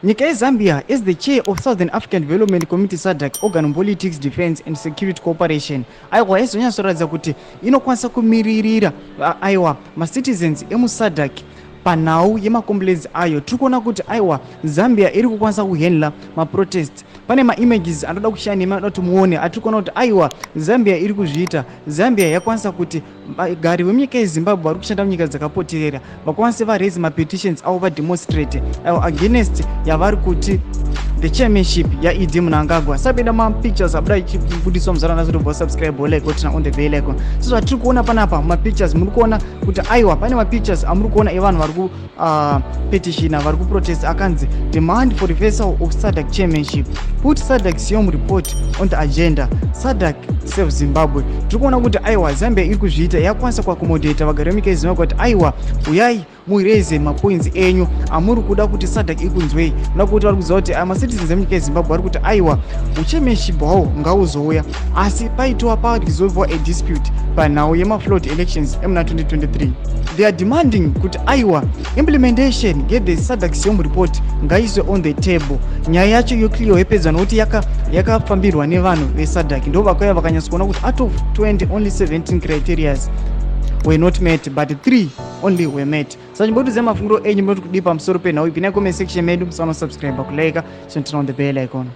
Nyika yeZambia is the chair of Southern African Development Community SADC organ on politics, defense and security cooperation. Aiwa izonyasoratidza kuti inokwanisa kumiririra aiwa macitizens emuSADC panhau yemakomplaids ayo. Tiri kuona kuti aiwa Zambia iri kukwanisa kuhandla maprotest. Pane maimages anoda kushandima anoda kuti muone atiri kuona kuti aiwa Zambia iri kuzviita. Zambia yakwanisa kuti gari vemunyika yeZimbabwe vari kushanda munyika dzakapoterera vakwanise varaise mapetitions avo vademonstrate against yavari kuti the chairmanship yaED Mnangagwa. Sabeda mapictures abuda ichibudiswa muzarana zuri bva subscribe like gotina on the bell icon. So zvatiri kuona panapa mapictures muri kuona kuti aiwa pane mapictures amuri kuona evanhu vari ku petition vari kuprotest akanzi demand for reversal of SADC chairmanship, put SADC Siom report on the agenda, SADC save Zimbabwe. Tiri kuona kuti aiwa Zambia iri kuzviita yakwanisa kuaccommodate vagari vemunyika yeZimbabwe kuti aiwa uyai muireze mapoints enyu amuri kuda kuti SADC ikunzwei. Noda kuti vari kuziva kuti macitizens emunyika yeZimbabwe vari kuti aiwa uchairmanship hwavo ngauzouya asi paitwa paresolvwa a dispute panhau yemafloat elections emuna 2023. They are demanding kuti aiwa implementation get the SADC Siom report ngaiswe on the table. Nyaya yacho yoclear yepedza nokuti yakafambirwa nevanhu veSADC ndo vakauya vakanyatsokuona kuti out of 20 only 17 criterias were not met but 3 only were met. So chimbotudze mafungiro enyu mboti kudi pamusoro penhau ipi. Pinai comment section medu, musana subscribe, kulike, turn on the bell icon.